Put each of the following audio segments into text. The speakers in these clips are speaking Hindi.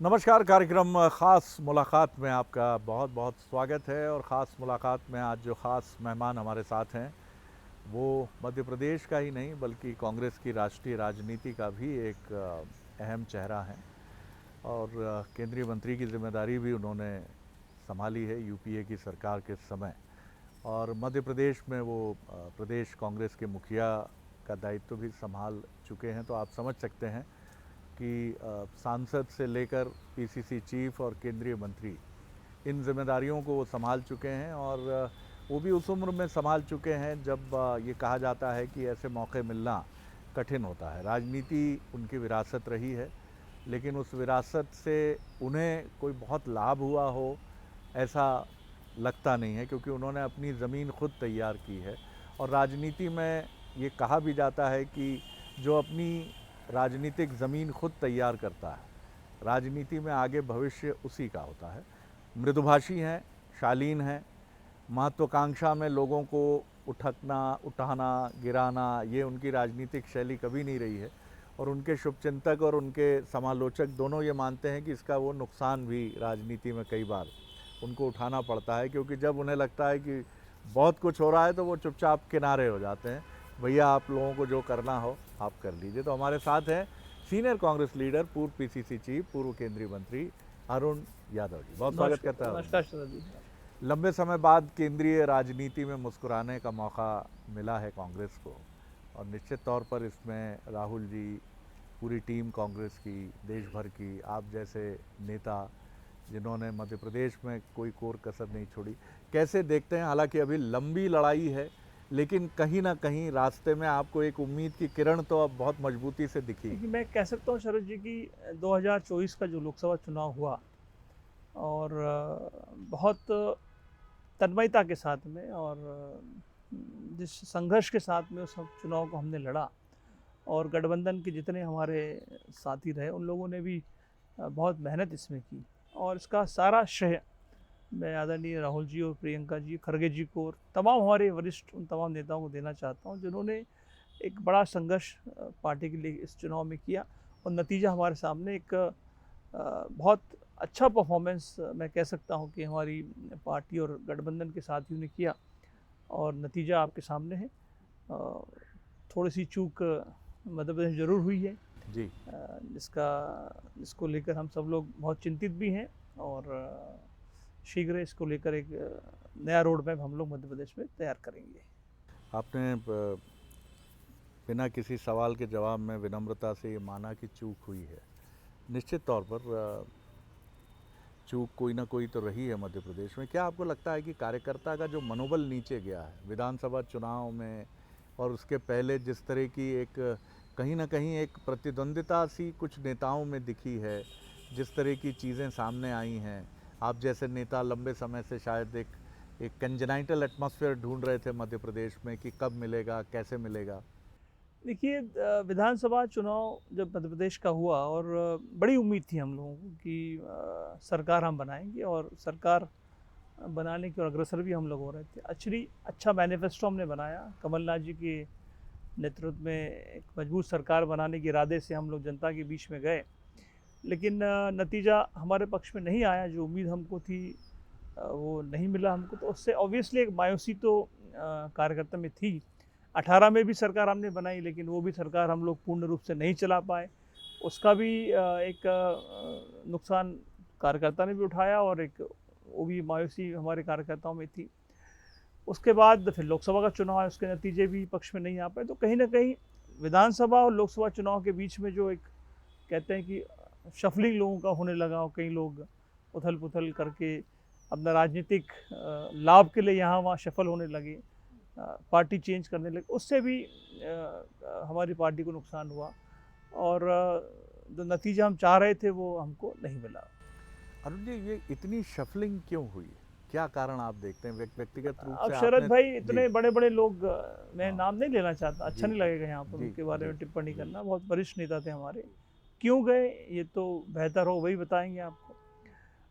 नमस्कार। कार्यक्रम ख़ास मुलाकात में आपका बहुत बहुत स्वागत है। और ख़ास मुलाकात में आज जो ख़ास मेहमान हमारे साथ हैं वो मध्य प्रदेश का ही नहीं बल्कि कांग्रेस की राष्ट्रीय राजनीति का भी एक अहम चेहरा है। और केंद्रीय मंत्री की जिम्मेदारी भी उन्होंने संभाली है यूपीए की सरकार के समय। और मध्य प्रदेश में वो प्रदेश कांग्रेस के मुखिया का दायित्व भी संभाल चुके हैं। तो आप समझ सकते हैं कि सांसद से लेकर पीसीसी चीफ और केंद्रीय मंत्री इन जिम्मेदारियों को वो संभाल चुके हैं। और वो भी उस उम्र में संभाल चुके हैं जब ये कहा जाता है कि ऐसे मौके मिलना कठिन होता है। राजनीति उनकी विरासत रही है, लेकिन उस विरासत से उन्हें कोई बहुत लाभ हुआ हो ऐसा लगता नहीं है, क्योंकि उन्होंने अपनी ज़मीन खुद तैयार की है। और राजनीति में ये कहा भी जाता है कि जो अपनी राजनीतिक ज़मीन खुद तैयार करता है, राजनीति में आगे भविष्य उसी का होता है। मृदुभाषी हैं, शालीन हैं, महत्वाकांक्षा में लोगों को उठाना गिराना ये उनकी राजनीतिक शैली कभी नहीं रही है। और उनके शुभचिंतक और उनके समालोचक दोनों ये मानते हैं कि इसका वो नुकसान भी राजनीति में कई बार उनको उठाना पड़ता है, क्योंकि जब उन्हें लगता है कि बहुत कुछ हो रहा है तो वो चुपचाप किनारे हो जाते हैं। भैया आप लोगों को जो करना हो आप कर लीजिए। तो हमारे साथ हैं सीनियर कांग्रेस लीडर, पूर्व पीसीसी चीफ, पूर्व केंद्रीय मंत्री अरुण यादव जी। बहुत स्वागत करता है। नमस्कार शरद जी। लंबे समय बाद केंद्रीय राजनीति में मुस्कुराने का मौका मिला है कांग्रेस को, और निश्चित तौर पर इसमें राहुल जी, पूरी टीम कांग्रेस की, देश भर की, आप जैसे नेता जिन्होंने मध्य प्रदेश में कोई कोर कसर नहीं छोड़ी, कैसे देखते हैं? हालांकि अभी लंबी लड़ाई है, लेकिन कहीं ना कहीं रास्ते में आपको एक उम्मीद की किरण तो अब बहुत मजबूती से दिखी। देखिए, मैं कह सकता हूँ शरद जी कि 2024 का जो लोकसभा चुनाव हुआ और बहुत तन्मयता के साथ में और जिस संघर्ष के साथ में उस चुनाव को हमने लड़ा, और गठबंधन के जितने हमारे साथी रहे उन लोगों ने भी बहुत मेहनत इसमें की। और इसका सारा श्रेय मैं आदरणीय राहुल जी और प्रियंका जी, खड़गे जी को और तमाम हमारे वरिष्ठ उन तमाम नेताओं को देना चाहता हूँ जिन्होंने एक बड़ा संघर्ष पार्टी के लिए इस चुनाव में किया। और नतीजा हमारे सामने एक बहुत अच्छा परफॉर्मेंस मैं कह सकता हूँ कि हमारी पार्टी और गठबंधन के साथियों ने किया, और नतीजा आपके सामने है। थोड़ी सी चूक मध्य प्रदेश जरूर हुई है जी। जिसको लेकर हम सब लोग बहुत चिंतित भी हैं, और शीघ्र इसको लेकर एक नया रोड मैप हम लोग मध्य प्रदेश में तैयार करेंगे। आपने बिना किसी सवाल के जवाब में विनम्रता से ये माना कि चूक हुई है। निश्चित तौर पर चूक कोई ना कोई तो रही है मध्य प्रदेश में। क्या आपको लगता है कि कार्यकर्ता का जो मनोबल नीचे गया है विधानसभा चुनाव में, और उसके पहले जिस तरह की एक कहीं ना कहीं एक प्रतिद्वंदिता सी कुछ नेताओं में दिखी है, जिस तरह की चीज़ें सामने आई हैं, आप जैसे नेता लंबे समय से शायद एक कंजेनाइटल एटमॉस्फेयर ढूंढ रहे थे मध्य प्रदेश में कि कब मिलेगा, कैसे मिलेगा? देखिए, विधानसभा चुनाव जब मध्य प्रदेश का हुआ और बड़ी उम्मीद थी हम लोगों को कि सरकार हम बनाएंगे, और सरकार बनाने की और अग्रसर भी हम लोग हो रहे थे। एक्चुअली अच्छा मैनिफेस्टो हमने बनाया, कमलनाथ जी के नेतृत्व में एक मजबूत सरकार बनाने के इरादे से हम लोग जनता के बीच में गए, लेकिन नतीजा हमारे पक्ष में नहीं आया। जो उम्मीद हमको थी वो नहीं मिला हमको, तो उससे ऑब्वियसली एक मायूसी तो कार्यकर्ता में थी। 18 में भी सरकार हमने बनाई, लेकिन वो भी सरकार हम लोग पूर्ण रूप से नहीं चला पाए। उसका भी एक नुकसान कार्यकर्ता ने भी उठाया, और एक वो भी मायूसी हमारे कार्यकर्ताओं में थी। उसके बाद फिर लोकसभा का चुनाव है, उसके नतीजे भी पक्ष में नहीं आ पाए। तो कहीं ना कहीं विधानसभा और लोकसभा चुनाव के बीच में जो एक कहते हैं कि शफलिंग लोगों का होने लगा, और कई लोग उथल पुथल करके अपना राजनीतिक लाभ के लिए यहाँ वहाँ सफल होने लगे, पार्टी चेंज करने लगे। उससे भी हमारी पार्टी को नुकसान हुआ, और जो नतीजा हम चाह रहे थे वो हमको नहीं मिला। अरुण जी, ये इतनी शफलिंग क्यों हुई? क्या कारण आप देखते हैं व्यक्तिगत रूप अब से शरद आपने? भाई, जी। इतने बड़े बड़े लोग, मैं हाँ। नाम नहीं लेना चाहता, अच्छा जी। नहीं लगेगा यहाँ पर जी। उनके बारे जी। में टिप्पणी जी। करना। बहुत वरिष्ठ नेता थे हमारे, क्यों गए ये तो बेहतर हो वही बताएंगे आपको।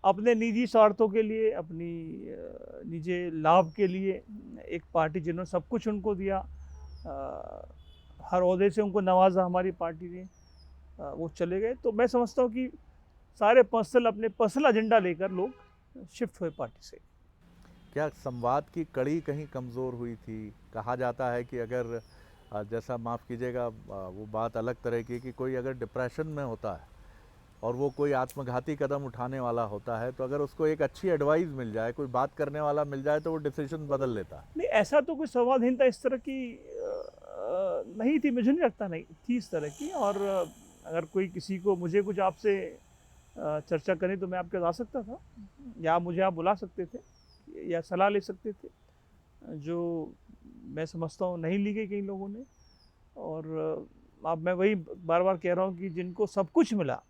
अपने निजी स्वार्थों के लिए, अपनी निजी लाभ के लिए एक पार्टी जिन्होंने सब कुछ उनको दिया, हर ओहदे से उनको नवाजा हमारी पार्टी ने, वो चले गए। तो मैं समझता हूँ कि सारे पर्सनल अपने पर्सनल एजेंडा लेकर लोग शिफ्ट हुए पार्टी से। क्या संवाद की कड़ी कहीं कमज़ोर हुई थी? कहा जाता है कि अगर जैसा माफ़ कीजिएगा वो बात अलग तरह की कि कोई अगर डिप्रेशन में होता है और वो कोई आत्मघाती कदम उठाने वाला होता है, तो अगर उसको एक अच्छी एडवाइस मिल जाए, कोई बात करने वाला मिल जाए, तो वो डिसीजन बदल लेता है। नहीं, ऐसा तो कोई संवादहीनता इस तरह की नहीं थी, मुझे नहीं लगता नहीं थी इस तरह की। और अगर कोई किसी को मुझे कुछ आपसे चर्चा करनी तो मैं आपके पास आ सकता था, या मुझे आप बुला सकते थे या सलाह ले सकते थे, जो मैं समझता हूँ नहीं ली गई कई लोगों ने। और अब मैं वही बार बार कह रहा हूँ कि जिनको सब कुछ मिला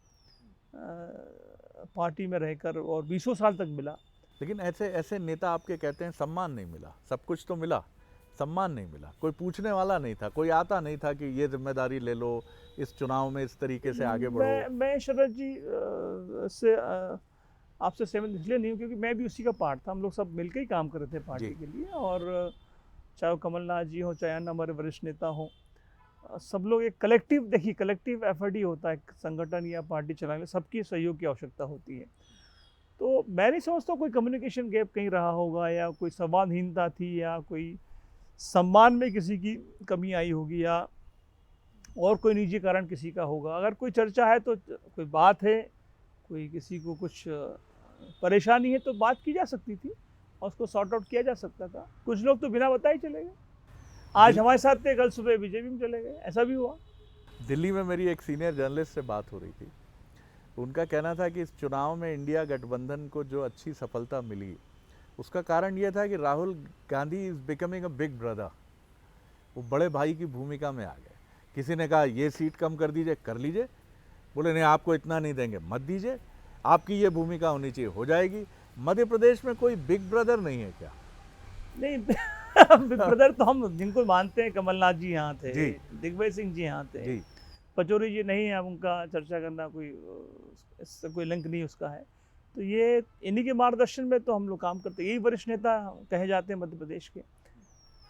पार्टी में रहकर और 20 साल तक मिला। लेकिन ऐसे ऐसे नेता आपके कहते हैं सम्मान नहीं मिला, सब कुछ तो मिला, सम्मान नहीं मिला, कोई पूछने वाला नहीं था, कोई आता नहीं था कि ये जिम्मेदारी ले लो, इस चुनाव में इस तरीके से आगे बढ़ो। मैं शरद जी से आपसे सहमत इसलिए नहीं हूँ क्योंकि मैं भी उसी का पार्ट था। हम लोग सब मिलकर ही काम कर रहे थे पार्टी जी। के लिए। और चाहे वो कमलनाथ जी हो, चाहे अन्य हमारे वरिष्ठ नेता हो, सब लोग एक कलेक्टिव, देखिए कलेक्टिव एफर्ट ही होता है संगठन या पार्टी चलाने में, सबकी सहयोग की आवश्यकता होती है। तो मैं नहीं समझता कोई कम्युनिकेशन गैप कहीं रहा होगा, या कोई संवादहीनता थी, या कोई सम्मान में किसी की कमी आई होगी, या और कोई निजी कारण किसी का होगा। अगर कोई चर्चा है तो कोई बात है, कोई किसी को कुछ परेशानी है तो बात की जा सकती थी और उसको सॉर्ट आउट किया जा सकता था। कुछ लोग तो बिना बताए चले गए, आज हमारे साथ थे, कल सुबह बीजेपी में चले गए, ऐसा भी हुआ। दिल्ली में मेरी एक सीनियर जर्नलिस्ट से बात हो रही थी, उनका कहना था कि इस चुनाव में इंडिया गठबंधन को जो अच्छी सफलता मिली, उसका कारण ये था कि Rahul Gandhi is becoming a big brother. वो बड़े भाई की भूमिका में आ गए। किसी ने कहा ये सीट कम कर दीजिए, कर लीजिए, बोले नहीं आपको इतना नहीं देंगे, मत दीजिए, आपकी ये भूमिका होनी चाहिए, हो जाएगी। मध्य प्रदेश में कोई बिग ब्रदर नहीं है क्या? नहीं बिग ब्रदर तो हम जिनको मानते हैं, कमलनाथ जी यहाँ थे, जी। दिग्विजय सिंह जी यहाँ थे, जी। पचौरी जी नहीं है, अब उनका चर्चा करना कोई इससे कोई लिंक नहीं उसका है। तो ये इन्हीं के मार्गदर्शन में तो हम लोग काम करते हैं, यही वरिष्ठ नेता कहे जाते हैं मध्य प्रदेश के।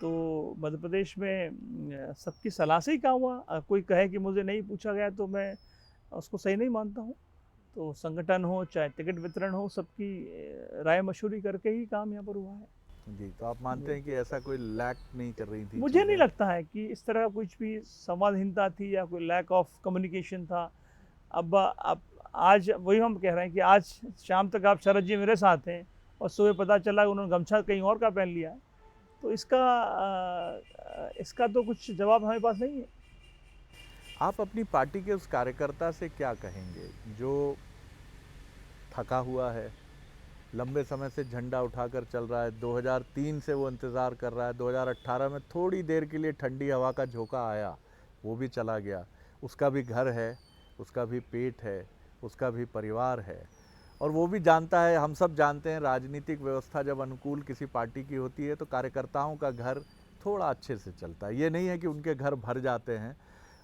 तो मध्य प्रदेश में सबकी सलाह से ही काम हुआ। कोई कहे कि मुझे नहीं पूछा गया तो मैं उसको सही नहीं मानता हूँ। तो संगठन हो चाहे टिकट वितरण हो, सबकी राय मशवरी करके ही काम यहाँ पर हुआ है। जी, तो आप मानते हैं कि ऐसा कोई लैक नहीं कर रही थी मुझे नहीं चीज़ें? लगता है कि इस तरह का कुछ भी संवादहीनता थी या कोई लैक ऑफ कम्युनिकेशन था। अब आज वही हम कह रहे हैं कि आज शाम तक आप शरद जी मेरे साथ हैं और सुबह पता चला उन्होंने गमछा कहीं और का पहन लिया है, तो इसका तो कुछ जवाब हमारे पास नहीं है। आप अपनी पार्टी के उस कार्यकर्ता से क्या कहेंगे जो थका हुआ है, लंबे समय से झंडा उठाकर चल रहा है, 2003 से वो इंतज़ार कर रहा है, 2018 में थोड़ी देर के लिए ठंडी हवा का झोंका आया, वो भी चला गया, उसका भी घर है, उसका भी पेट है, उसका भी परिवार है, और वो भी जानता है, हम सब जानते हैं, राजनीतिक व्यवस्था जब अनुकूल किसी पार्टी की होती है तो कार्यकर्ताओं का घर थोड़ा अच्छे से चलता है। ये नहीं है कि उनके घर भर जाते हैं,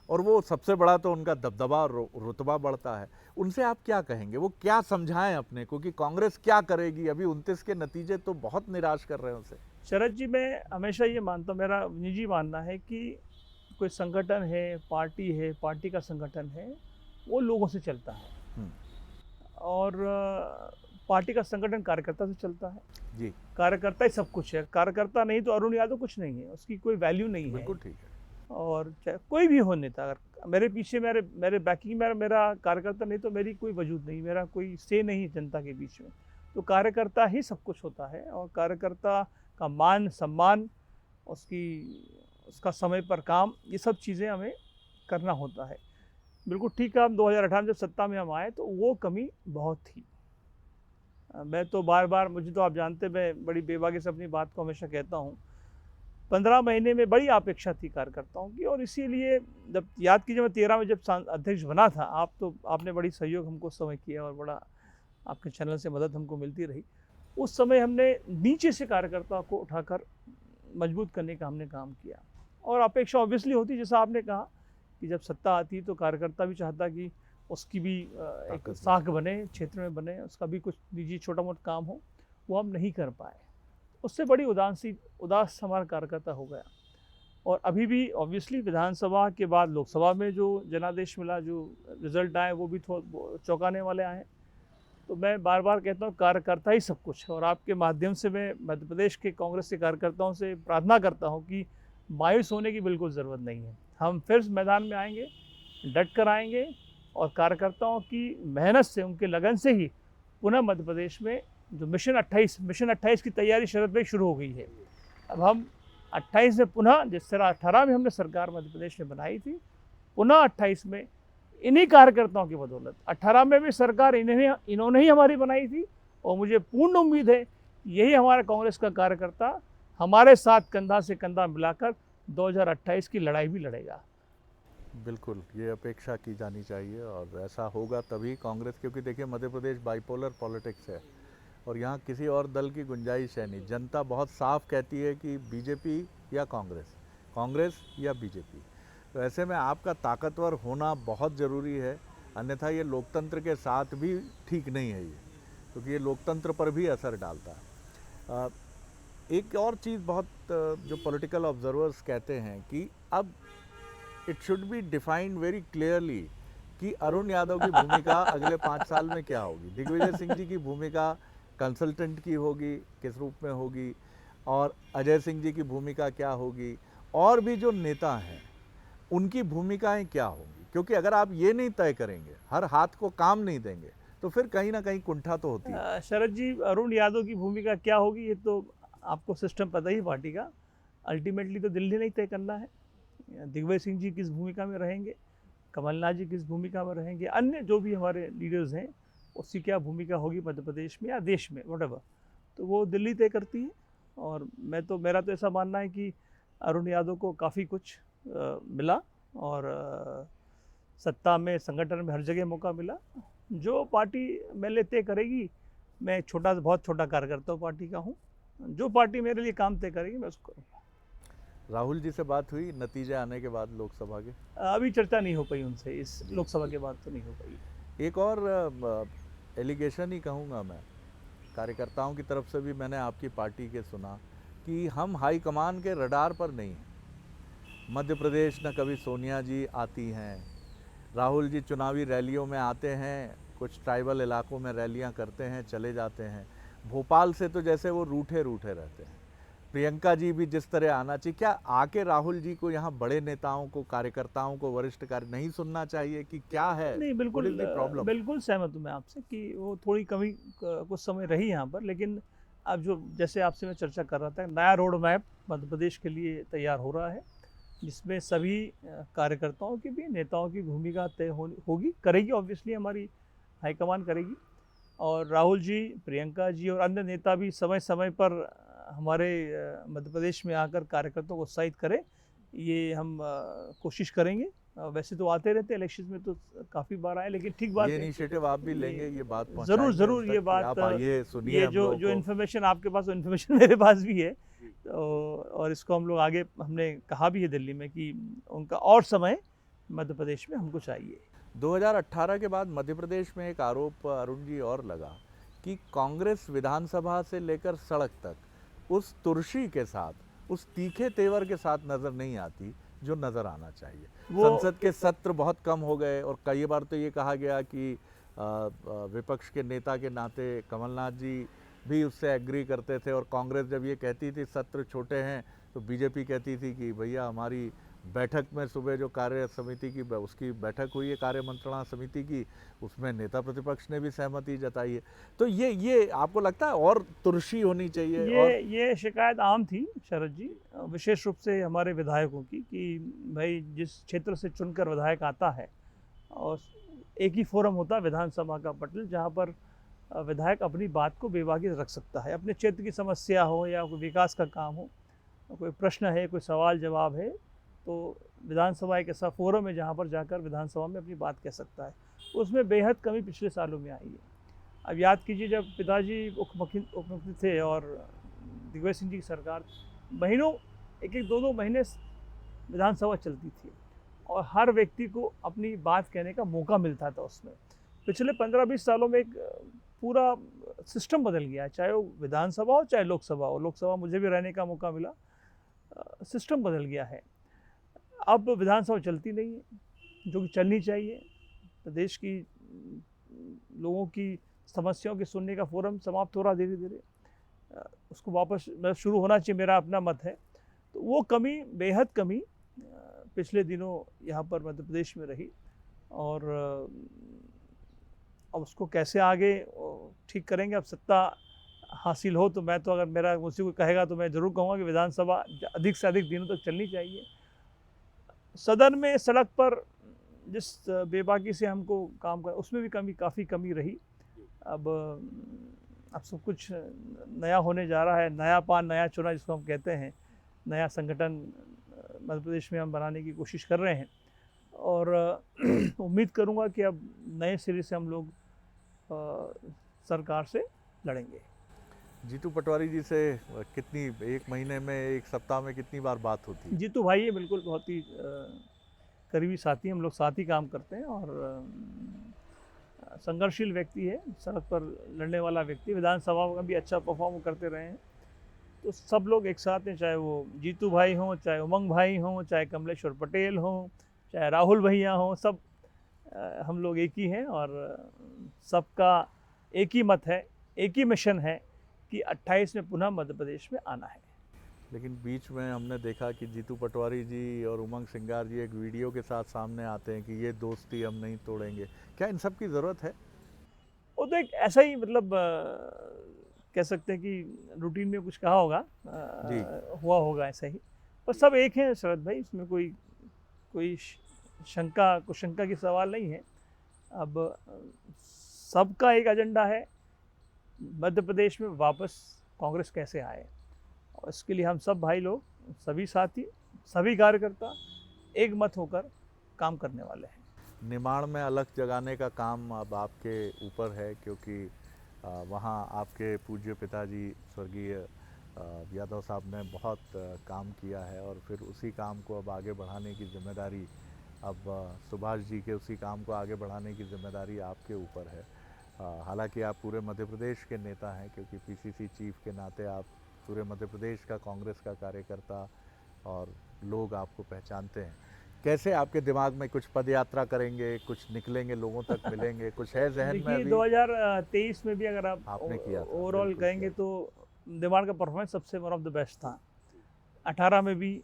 और वो सबसे बड़ा तो उनका दबदबा और रुतबा बढ़ता है। उनसे आप क्या कहेंगे, वो क्या समझाएं अपने को कि कांग्रेस क्या करेगी? अभी 29 के नतीजे तो बहुत निराश कर रहे हैं उसे। शरद जी, मैं हमेशा ये मानता हूँ, मेरा निजी मानना है कि कोई संगठन है, पार्टी का संगठन है, वो लोगों से चलता है। और पार्टी का संगठन कार्यकर्ता से चलता है। जी, कार्यकर्ता ही सब कुछ है, कार्यकर्ता नहीं तो अरुण यादव कुछ नहीं है, उसकी कोई वैल्यू नहीं है। बिल्कुल ठीक है। और चाहे कोई भी हो नेता, अगर मेरे पीछे मेरे बैकिंग में मेरा कार्यकर्ता नहीं तो मेरी कोई वजूद नहीं, मेरा कोई से नहीं है जनता के बीच में। तो कार्यकर्ता ही सब कुछ होता है, और कार्यकर्ता का मान सम्मान, उसका समय पर काम, ये सब चीज़ें हमें करना होता है। बिल्कुल ठीक है, हम 2018 में जब सत्ता में हम आए तो वो कमी बहुत थी। मैं तो बार बार, मुझे तो आप जानते, मैं बड़ी बेबाकी से अपनी बात को हमेशा कहता हूँ, 15 महीने में बड़ी अपेक्षा थी कार्यकर्ताओं की। और इसीलिए जब याद कीजिए, मैं 13 में जब अध्यक्ष बना था, आपने बड़ी सहयोग हमको समय किया और बड़ा आपके चैनल से मदद हमको मिलती रही। उस समय हमने नीचे से कार्यकर्ता को उठाकर मजबूत करने का हमने काम किया। और अपेक्षा ऑब्वियसली होती, जैसा आपने कहा कि जब सत्ता आती तो कार्यकर्ता भी चाहता कि उसकी भी एक साख बने, क्षेत्र में बने, उसका भी कुछ निजी छोटा मोटा काम हो, वो हम नहीं कर पाए। उससे बड़ी उदास हमारा कार्यकर्ता हो गया। और अभी भी ऑब्वियसली विधानसभा के बाद लोकसभा में जो जनादेश मिला, जो रिजल्ट आए, वो भी थोड़ा चौंकाने वाले आए। तो मैं बार बार कहता हूँ कार्यकर्ता ही सब कुछ है, और आपके माध्यम से मैं मध्य प्रदेश के कांग्रेस के कार्यकर्ताओं से प्रार्थना करता हूँ कि मायूस होने की बिल्कुल ज़रूरत नहीं है। हम फिर मैदान में आएंगे, डट कर आएंगे, और कार्यकर्ताओं की मेहनत से, उनके लगन से ही पुनः मध्य प्रदेश में जो मिशन 28 की तैयारी शरद में शुरू हो गई है। अब हम 28 में पुनः, जिस तरह 18 में हमने सरकार मध्य प्रदेश में बनाई थी, पुनः 28 में इन्हीं कार्यकर्ताओं की बदौलत, 18 में भी सरकार इन्होंने ही हमारी बनाई थी, और मुझे पूर्ण उम्मीद है यही हमारा कांग्रेस का कार्यकर्ता हमारे साथ कंधा से कंधा मिलाकर 2028 की लड़ाई भी लड़ेगा। बिल्कुल, ये अपेक्षा की जानी चाहिए और ऐसा होगा तभी कांग्रेस, क्योंकि देखिए मध्य प्रदेश बाइपोलर पॉलिटिक्स है और यहाँ किसी और दल की गुंजाइश है नहीं। जनता बहुत साफ कहती है कि बीजेपी या कांग्रेस, कांग्रेस या बीजेपी। तो ऐसे में आपका ताकतवर होना बहुत ज़रूरी है, अन्यथा ये लोकतंत्र के साथ भी ठीक नहीं है ये, क्योंकि ये लोकतंत्र पर भी असर डालता है। एक और चीज़ बहुत जो पॉलिटिकल ऑब्जर्वर्स कहते हैं कि अब it should be defined very clearly कि अरुण यादव की भूमिका अगले 5 साल में क्या होगी, दिग्विजय सिंह जी की भूमिका कंसल्टेंट की होगी, किस रूप में होगी, और अजय सिंह जी की भूमिका क्या होगी, और भी जो नेता हैं उनकी भूमिकाएं क्या होंगी। क्योंकि अगर आप ये नहीं तय करेंगे, हर हाथ को काम नहीं देंगे, तो फिर कहीं ना कहीं कुंठा तो होती है। शरद जी, अरुण यादव की भूमिका क्या होगी ये तो आपको सिस्टम पता ही पार्टी का। अल्टीमेटली तो दिल्ली ने ही तय करना है। दिग्विजय सिंह जी किस भूमिका में रहेंगे, कमलनाथ जी किस भूमिका में रहेंगे, अन्य जो भी हमारे लीडर्स हैं उसकी क्या भूमिका होगी मध्य प्रदेश में या देश में, व्हाटएवर, तो वो दिल्ली तय करती है। और मेरा तो ऐसा मानना है कि अरुण यादव को काफ़ी कुछ मिला, और सत्ता में, संगठन में हर जगह मौका मिला। जो पार्टी मेरे तय करेगी, मैं बहुत छोटा कार्यकर्ता हूँ पार्टी का हूँ, जो पार्टी मेरे लिए काम तय करेगी मैं उसको करूँगा। राहुल जी से बात हुई नतीजे आने के बाद लोकसभा के? अभी चर्चा नहीं हो पाई उनसे, इस लोकसभा के बाद तो नहीं हो पाई। एक और एलिगेशन ही कहूँगा मैं, कार्यकर्ताओं की तरफ से भी मैंने आपकी पार्टी के सुना कि हम हाईकमान के रडार पर नहीं हैं। मध्य प्रदेश न कभी सोनिया जी आती हैं, राहुल जी चुनावी रैलियों में आते हैं, कुछ ट्राइबल इलाकों में रैलियां करते हैं, चले जाते हैं। भोपाल से तो जैसे वो रूठे रूठे रहते हैं। प्रियंका जी भी जिस तरह आना चाहिए, क्या आके राहुल जी को यहाँ बड़े नेताओं को, कार्यकर्ताओं को, वरिष्ठ कार्य नहीं सुनना चाहिए कि क्या है, नहीं, व्हाट इज द प्रॉब्लम? बिल्कुल सहमत हूँ मैं आपसे कि वो थोड़ी कमी कुछ समय रही यहाँ पर, लेकिन अब जो जैसे आपसे मैं चर्चा कर रहा था, नया रोड मैप मध्य प्रदेश के लिए तैयार हो रहा है, जिसमें सभी कार्यकर्ताओं की भी, नेताओं की भूमिका तय होगी, करेगी, ऑब्वियसली हमारी हाईकमान करेगी। और राहुल जी, प्रियंका जी और अन्य नेता भी समय समय पर हमारे मध्य प्रदेश में आकर कार्यकर्ताओं को उत्साहित करें, ये हम कोशिश करेंगे। वैसे तो आते रहते इलेक्शन में, तो काफ़ी बार आए, लेकिन ठीक बात ये है, इनिशिएटिव आप भी लेंगे, ये बात ज़रूर ये बात, आप आइए, सुनिए ये हम जो लोगों जो को। इन्फॉर्मेशन आपके पास, वो इन्फॉर्मेशन मेरे पास भी है, तो और इसको हम लोग आगे, हमने कहा भी है दिल्ली में कि उनका और समय मध्य प्रदेश में हमको चाहिए। 2018 के बाद मध्य प्रदेश में एक आरोप अरुण जी और लगा कि कांग्रेस विधानसभा से लेकर सड़क तक उस तुर्शी के साथ, उस तीखे तेवर के साथ नजर नहीं आती जो नजर आना चाहिए। संसद के सत्र बहुत कम हो गए और कई बार तो ये कहा गया कि विपक्ष के नेता के नाते कमलनाथ जी भी उससे एग्री करते थे, और कांग्रेस जब ये कहती थी सत्र छोटे हैं तो बीजेपी कहती थी कि भैया हमारी बैठक में सुबह जो कार्य समिति की उसकी बैठक हुई है, कार्य मंत्रणा समिति की, उसमें नेता प्रतिपक्ष ने भी सहमति जताई है। तो ये आपको लगता है और तुर्शी होनी चाहिए? ये शिकायत आम थी शरद जी, विशेष रूप से हमारे विधायकों की, कि भाई जिस क्षेत्र से चुनकर विधायक आता है, और एक ही फोरम होता है विधानसभा का पटल, जहाँ पर विधायक अपनी बात को बेबाकी रख सकता है, अपने क्षेत्र की समस्या हो या कोई विकास का काम हो, कोई प्रश्न है, कोई सवाल जवाब है, तो विधानसभा एक ऐसा फोरम है जहाँ पर जाकर विधानसभा में अपनी बात कह सकता है। उसमें बेहद कमी पिछले सालों में आई है। अब याद कीजिए, जब पिताजी उप मुख्यमंत्री थे और दिग्विजय सिंह जी की सरकार, महीनों, एक 2-2 महीने विधानसभा चलती थी और हर व्यक्ति को अपनी बात कहने का मौका मिलता था उसमें। पिछले 15-20 सालों में एक पूरा सिस्टम बदल गया है, चाहे वो विधानसभा हो चाहे लोकसभा हो। लोकसभा मुझे भी रहने का मौका मिला, सिस्टम बदल गया है। अब विधानसभा चलती नहीं है, जो कि चलनी चाहिए। प्रदेश की लोगों की समस्याओं की सुनने का फोरम समाप्त हो रहा धीरे धीरे, उसको वापस शुरू होना चाहिए, मेरा अपना मत है। तो वो कमी, बेहद कमी पिछले दिनों यहाँ पर मध्य प्रदेश में रही, और अब उसको कैसे आगे ठीक करेंगे। अब सत्ता हासिल हो तो मैं तो, अगर मेरा मुझसे कोई कहेगा तो मैं ज़रूर कहूँगा कि विधानसभा अधिक से अधिक दिनों तक चलनी चाहिए। सदन में, सड़क पर जिस बेबाकी से हमको काम कर, उसमें भी काफ़ी कमी रही। अब सब कुछ नया होने जा रहा है, नया पान नया चुना जिसको हम कहते हैं, नया संगठन मध्य प्रदेश में हम बनाने की कोशिश कर रहे हैं, और उम्मीद करूंगा कि अब नए सिरे से हम लोग सरकार से लड़ेंगे। जीतू पटवारी जी से कितनी, एक महीने में, एक सप्ताह में कितनी बार बात होती है? जीतू भाई ये बिल्कुल बहुत ही करीबी साथी, हम लोग साथ ही काम करते हैं, और संघर्षशील व्यक्ति है, सड़क पर लड़ने वाला व्यक्ति, विधानसभा में भी अच्छा परफॉर्म करते रहे हैं। तो सब लोग एक साथ हैं, चाहे वो जीतू भाई हों, चाहे उमंग भाई हों, चाहे कमलेश्वर पटेल हों, चाहे राहुल भैया हों, सब हम लोग एक ही हैं, और सबका एक ही मत है, एक ही मिशन है कि 28 में पुनः मध्य प्रदेश में आना है। लेकिन बीच में हमने देखा कि जीतू पटवारी जी और उमंग सिंगार जी एक वीडियो के साथ सामने आते हैं कि ये दोस्ती हम नहीं तोड़ेंगे। क्या इन सब की ज़रूरत है? वो तो एक ऐसा ही, मतलब कह सकते हैं कि रूटीन में कुछ कहा होगा, जी। हुआ होगा ऐसा ही, पर सब एक हैं शरद भाई, इसमें कोई शंका की सवाल नहीं है। अब सबका एक एजेंडा है, मध्य प्रदेश में वापस कांग्रेस कैसे आए, और इसके लिए हम सब भाई लोग, सभी साथी, सभी कार्यकर्ता एक मत होकर काम करने वाले हैं। निमाड़ में अलग जगाने का काम अब आपके ऊपर है, क्योंकि वहाँ आपके पूज्य पिताजी स्वर्गीय यादव साहब ने बहुत काम किया है, और फिर उसी काम को अब आगे बढ़ाने की जिम्मेदारी, अब सुभाष जी के उसी काम को आगे बढ़ाने की जिम्मेदारी आपके ऊपर है। हालांकि आप पूरे मध्य प्रदेश के नेता हैं, क्योंकि पीसीसी चीफ के नाते आप पूरे मध्य प्रदेश का कांग्रेस का कार्यकर्ता, और लोग आपको पहचानते हैं। कैसे आपके दिमाग में कुछ पद यात्रा करेंगे, कुछ निकलेंगे, लोगों तक मिलेंगे, कुछ है जहन में अभी? 2023 में भी अगर आपने किया था, ओवरऑल बिल्कुल कहेंगे किया। तो निमाड़ का परफॉर्मेंस सबसे वन ऑफ द बेस्ट था। 18 में भी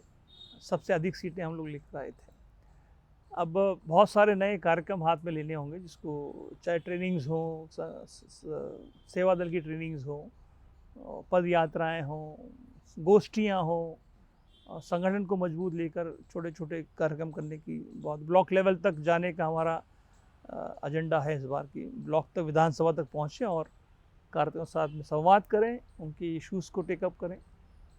सबसे अधिक सीटें हम लोग लिख पाए थे। अब बहुत सारे नए कार्यक्रम हाथ में लेने होंगे, जिसको चाहे ट्रेनिंग्स हो, सेवा दल की ट्रेनिंग्स हो, पद यात्राएँ हों, गोष्ठियाँ हों, संगठन को मजबूत लेकर छोटे छोटे कार्यक्रम करने की, बहुत ब्लॉक लेवल तक जाने का हमारा एजेंडा है इस बार की। ब्लॉक तक, विधानसभा तक पहुँचें और कार्यकर्ताओं के साथ में संवाद करें, उनकी इश्यूज़ को टेकअप करें,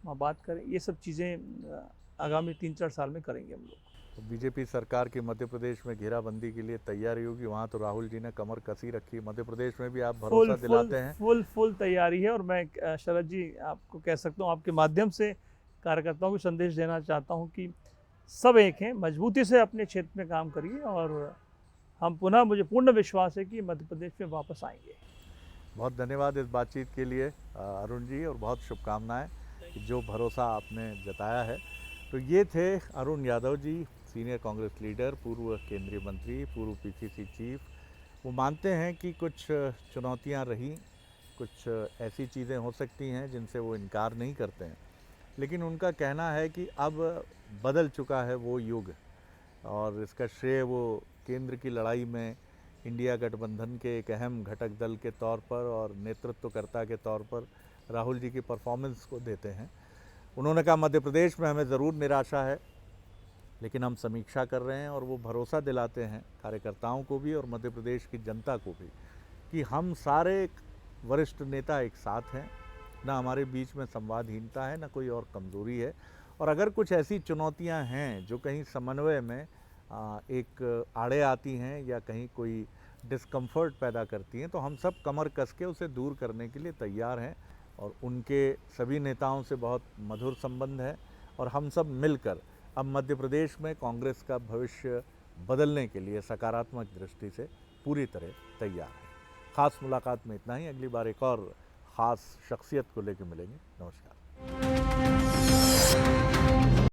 वहाँ बात करें। ये सब चीज़ें आगामी 3-4 साल में करेंगे हम लोग। तो बीजेपी सरकार की मध्य प्रदेश में घेराबंदी के लिए तैयारी होगी। वहाँ तो राहुल जी ने कमर कसी रखी, मध्य प्रदेश में भी आप भरोसा दिलाते हैं? फुल तैयारी है, और मैं शरद जी आपको कह सकता हूँ, आपके माध्यम से कार्यकर्ताओं को संदेश देना चाहता हूँ कि सब एक हैं, मजबूती से अपने क्षेत्र में काम करिए, और हम पुनः, मुझे पूर्ण विश्वास है कि मध्य प्रदेश में वापस आएंगे। बहुत धन्यवाद इस बातचीत के लिए अरुण जी, और बहुत शुभकामनाएं कि जो भरोसा आपने जताया है। तो ये थे अरुण यादव जी, सीनियर कांग्रेस लीडर, पूर्व केंद्रीय मंत्री, पूर्व पीसीसी चीफ। वो मानते हैं कि कुछ चुनौतियां रहीं, कुछ ऐसी चीज़ें हो सकती हैं जिनसे वो इनकार नहीं करते हैं, लेकिन उनका कहना है कि अब बदल चुका है वो युग, और इसका श्रेय वो केंद्र की लड़ाई में इंडिया गठबंधन के एक अहम घटक दल के तौर पर और नेतृत्वकर्ता के तौर पर राहुल जी की परफॉर्मेंस को देते हैं। उन्होंने कहा मध्य प्रदेश में हमें ज़रूर निराशा है, लेकिन हम समीक्षा कर रहे हैं, और वो भरोसा दिलाते हैं कार्यकर्ताओं को भी और मध्य प्रदेश की जनता को भी कि हम सारे वरिष्ठ नेता एक साथ हैं, ना हमारे बीच में संवादहीनता है, ना कोई और कमज़ोरी है। और अगर कुछ ऐसी चुनौतियां हैं जो कहीं समन्वय में एक आड़े आती हैं या कहीं कोई डिस्कम्फर्ट पैदा करती हैं, तो हम सब कमर कस के उसे दूर करने के लिए तैयार हैं, और उनके सभी नेताओं से बहुत मधुर संबंध है, और हम सब मिलकर अब मध्य प्रदेश में कांग्रेस का भविष्य बदलने के लिए सकारात्मक दृष्टि से पूरी तरह तैयार है। ख़ास मुलाकात में इतना ही। अगली बार एक और ख़ास शख्सियत को लेकर मिलेंगे। नमस्कार।